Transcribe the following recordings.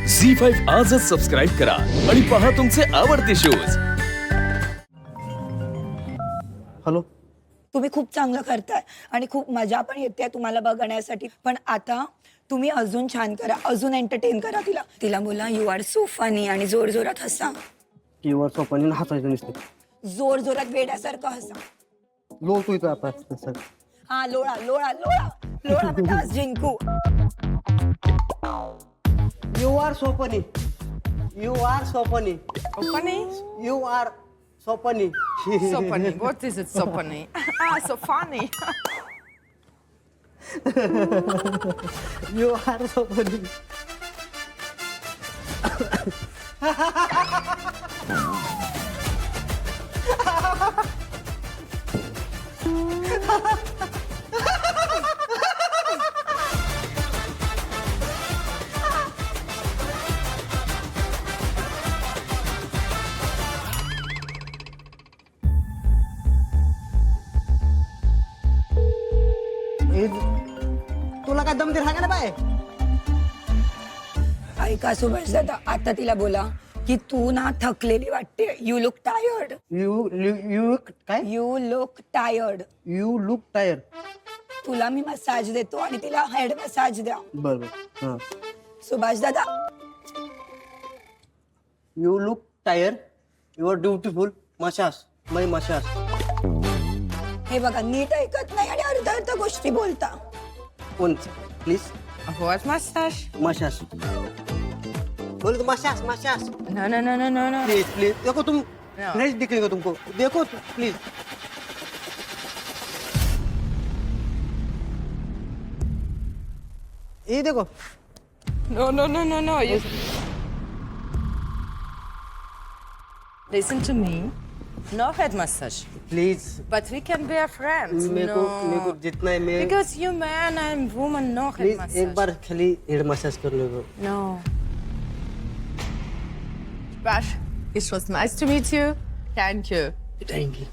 झी5 आजच सबस्क्राईब करा आणि पहा तुमचे आवडते शोज। हॅलो, तुम्ही खूप चांगलं करताय आणि खूप मजा पण येते तुम्हाला बघण्यासाठी, पण आता तुम्ही अजून छान करा, अजून एंटरटेन करा तिला। तिला बोला यू आर सो फनी आणि जोर जोरात हसा, किंवा सोपानी हसायचं नुसतं. जोर जोरात वेड्यासारखं हसा। लोळतो इथं आता तसं. हा लोळा लोळा लोळा लोळा पण आज जिंकू। You are so funny, you are so funny, Funny? You are so funny. So funny. What is it so funny? Ah, so funny. You are so funny. तुला काय दम दे सांगा ना बाय. ऐका सुभाष दादा, आता तिला बोला की तू ना थकलेली वाटते, यू लुक टायर्ड, यू काय, you look tired. You look tyre. तुला मी मसाज देतो आणि तिला हेड मसाज द्या। बरोबर. हां, सुभाष दादा, you look tired, you are beautiful. मशास मै मशास. हे बघा नीट ऐकत नाही आणि अर्धा अर्धा गोष्टी बोलता। कोण प्लीज. What mustache? मशास बोल. मशास मशास No, no, no, no, no, no. Please please. देखो तुम No. नहीं दिखेगा तुमको. देखो प्लीज. ये देखो. No, no, no, no, no. You... Listen to me. No head massage. Please. But we can be friends. मेरे को जितना है मैं Because you man, I'm woman, no head please massage. एक बार खाली हेड मसाज कर low. No. Bash, it was nice to meet you. Thank you. Thank you.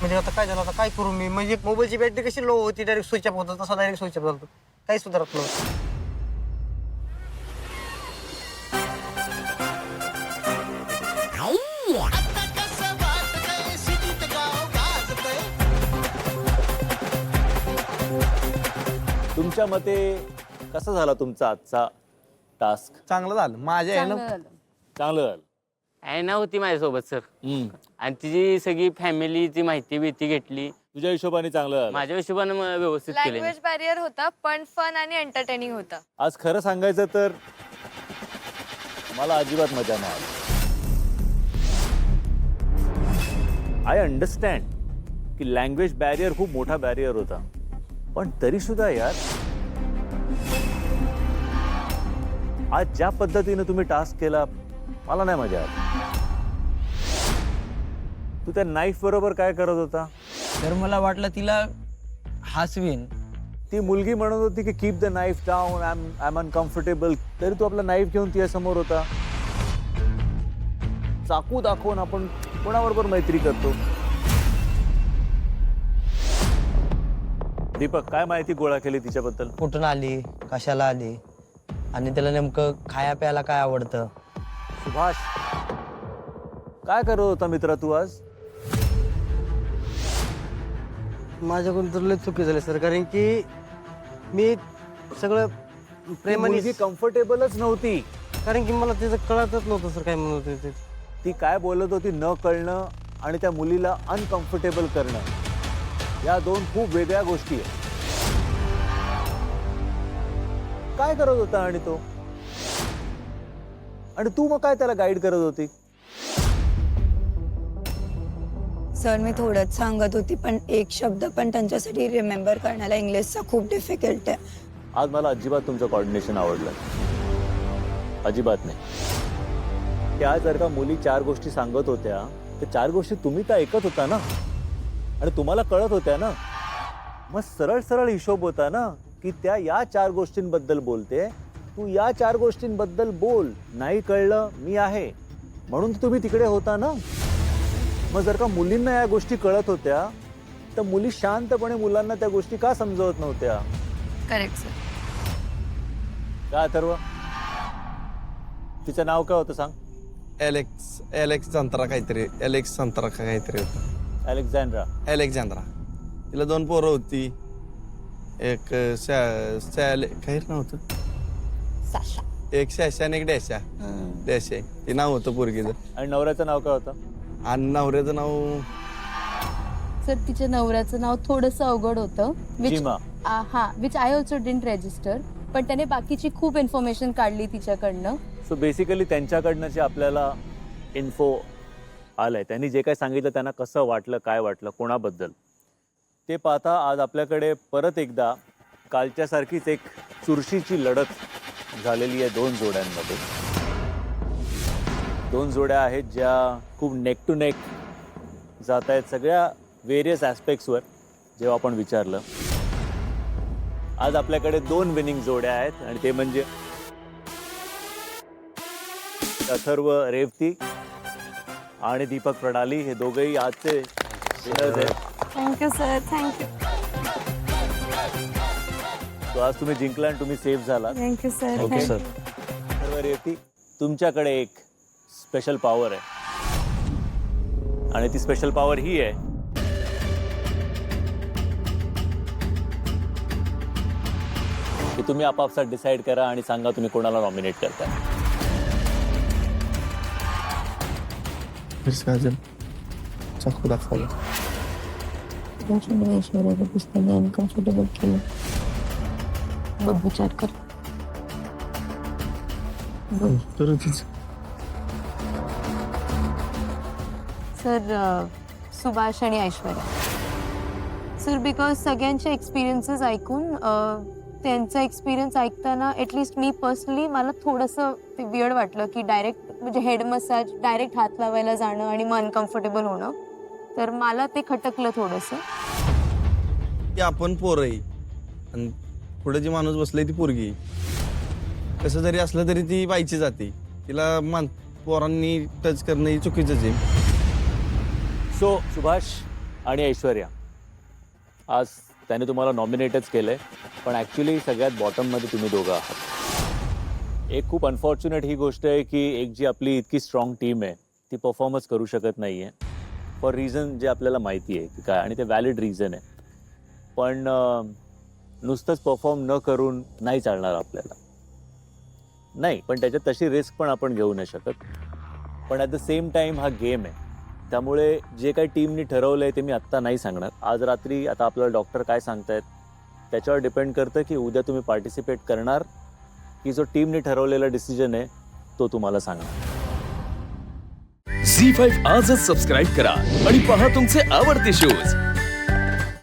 म्हणजे आता काय झालं, आता काय करू मी. म्हणजे मोबाईलची बॅटरी कशी लो होती, डायरेक्ट स्विच ऑफ होतं, तसा डायरेक्ट स्विच ऑफ झालं. काही सुधारत नव्हतं. तुमच्या मते कसा झाला तुमचा आजचा टास्क? चांगलं झालं माझ्या आहे ना. चांगलं झालं. ॲना होती माझ्यासोबत सर, हम्म. आणि तिची सगळी फॅमिलीची माहिती बिती घेतली. तुझ्या हिशोबाने चांगलं झालं. माझ्या हिशोबानं व्यवस्थित केले. लँग्वेज बॅरियर होता पण फन आणि एंटरटेनिंग होता. आज खरं सांगायचं तर मला अजिबात मजा नाही आली. आय अंडरस्टँड की लँग्वेज बॅरियर खूप मोठा बॅरियर होता, पण तरी सुद्धा यार आज ज्या पद्धतीने तुम्ही टास्क केला मला नाही मजा आली. तू त्या नाईफ बरोबर काय करत होता? तर मला वाटलं तिला हसवीन. ती मुलगी म्हणत होती की keep the knife down, I am uncomfortable, तरी तू आपला नाईफ घेऊन तिच्या समोर होता. चाकू दाखवून आपण कोणाबरोबर मैत्री करतो? दीपक, काय माहिती गोळा केली तिच्याबद्दल? कुठून आली, कशाला आली आणि त्याला नेमकं खाया प्यायला काय आवडतं. सुभाष, काय करत होता मित्रा तू आज? माझ्याकडून तर लय चुकी झाली सर, कारण की मी सगळं प्रेमाने, कम्फर्टेबलच नव्हती. कारण की मला त्याचं कळतच नव्हतं सर काय म्हणत होते ते. ती काय बोलत होती न कळणं आणि त्या मुलीला अनकम्फर्टेबल करणं, या दोन खूप वेगळ्या गोष्टी आहेत. काय करत होता आणि तो, आणि तू मग काय त्याला गाईड करत होती? सर मी थोडंच सांगत होती, पण एक शब्द पण त्यांच्यासाठी रिमेंबर करण्याला इंग्लिशचा खूप डिफिकल्ट आहे. आज मला अजिबात तुमचं कॉर्डिनेशन आवडलं अजिबात नाही. त्या जर का मुली 4 गोष्टी सांगत होत्या तर 4 गोष्टी तुम्ही तर ऐकत होता ना, आणि तुम्हाला कळत होत्या ना. मग सरळ सरळ हिशोब होता ना की त्या या 4 गोष्टींबद्दल बोलते, तू या 4 गोष्टींबद्दल बोल. नाही कळलं, मी आहे म्हणून तुम्ही तिकडे होता ना. मग जर का मुलींना या गोष्टी कळत होत्या तर मुली शांतपणे मुलांना त्या गोष्टी का समजवत नव्हत्या? Correct sir. का अथर्व? तिचं नाव काय होतं सांग? एलेक्स संत्रा काहीतरी, एलेक्स संत्रा काहीतरी होतं. अलेक्झांड्रा. अलेक्झांद्रा. तिला 2 पोरं होती. एक काय नाव होतं? साशा. एक शॅशा आणि एक डॅशा. डॅशे ते नाव होतं पोरगीचं. आणि नवऱ्याचं नाव काय होतं? आणि नवऱ्याचं नाव सर तिच्या नवऱ्याचं नाव थोडंसं अवघड होतं जिमा. Which I also didn't register, पण त्याने बाकीची खूप इन्फॉर्मेशन काढली तिच्याकडनं. सो बेसिकली त्यांच्याकडनं जे आपल्याला इन्फो आलंय, त्यांनी जे काही सांगितलं त्यांना कसं वाटलं, काय वाटलं, कोणाबद्दल, ते पाहता आज आपल्याकडे परत एकदा कालच्यासारखीच एक चुरशीची लढत झालेली आहे 2 जोड्यांमध्ये. 2 जोड्या आहेत ज्या खूप नेक टू नेक जात आहेत सगळ्या वेरियस ॲस्पेक्ट्सवर. जेव्हा आपण विचारलं, आज आपल्याकडे 2 विनिंग जोड्या आहेत आणि ते म्हणजे अथर्व रेवती आणि दीपक प्रणाली. हे दोघंही आजचे विनर्स आहेत. Thank you sir, thank you. तो आज तुम्ही जिंकला आणि तुम्ही सेफ झाला. Thank you sir. Okay sir. Atharva Revati, तुमच्याकडे एक स्पेशल पॉवर आहे आणि ती स्पेशल पॉवर ही आहे की तुम्ही आपापसात डिसाईड करा आणि सांगा तुम्ही कोणाला नॉमिनेट करताय. काजल चाकू दाखवलं. ऐश्वर्याचं पुस्तक अनकम्फर्टेबल केलं. बघ विचार कर. सर सुभाष आणि ऐश्वर्या. सर बिकॉज सगळ्यांचे एक्सपिरियन्सेस ऐकून त्यांचा एक्सपिरियन्स ऐकताना ॲटलिस्ट मी पर्सनली मला थोडंसं ते वियर्ड वाटलं की डायरेक्ट म्हणजे हेड मसाज डायरेक्ट हात लावायला जाणं आणि मग अनकम्फर्टेबल होणं. तर मला ते खटकलं थोडंसं की आपण पोरं आहे आणि पुढे जी माणूस बसलाय ती पोरगी. कसं जरी असलं तरी ती बाईची जाते. तिला पोरांनी टच करणं ही चुकीचंच आहे. सो सुभाष आणि ऐश्वर्या, आज त्याने तुम्हाला नॉमिनेटच केलं आहे, पण ॲक्च्युली सगळ्यात बॉटममध्ये तुम्ही दोघं आहात. एक खूप अनफॉर्च्युनेट ही गोष्ट आहे की एक जी आपली इतकी स्ट्रॉंग टीम आहे ती परफॉर्मच करू शकत नाही आहे फॉर रिझन जे आपल्याला माहिती आहे की काय, आणि ते व्हॅलिड रिझन आहे. पण नुसतंच परफॉर्म न करून नाही चालणार आपल्याला. नाही, पण त्याच्यात तशी रिस्क पण आपण घेऊ नाही शकत. पण ॲट द सेम टाईम हा गेम आहे, त्यामुळे जे काही टीमनी ठरवलं आहे ते मी आत्ता नाही सांगणार. आज रात्री आता आपल्याला डॉक्टर काय सांगतायत त्याच्यावर डिपेंड करतं की उद्या तुम्ही पार्टिसिपेट करणार की जो टीमने ठरवलेला डिसिजन आहे तो तुम्हाला सांगणार. झी5 आजच सबस्क्राईब करा आणि पहा तुमचे आवडते शोज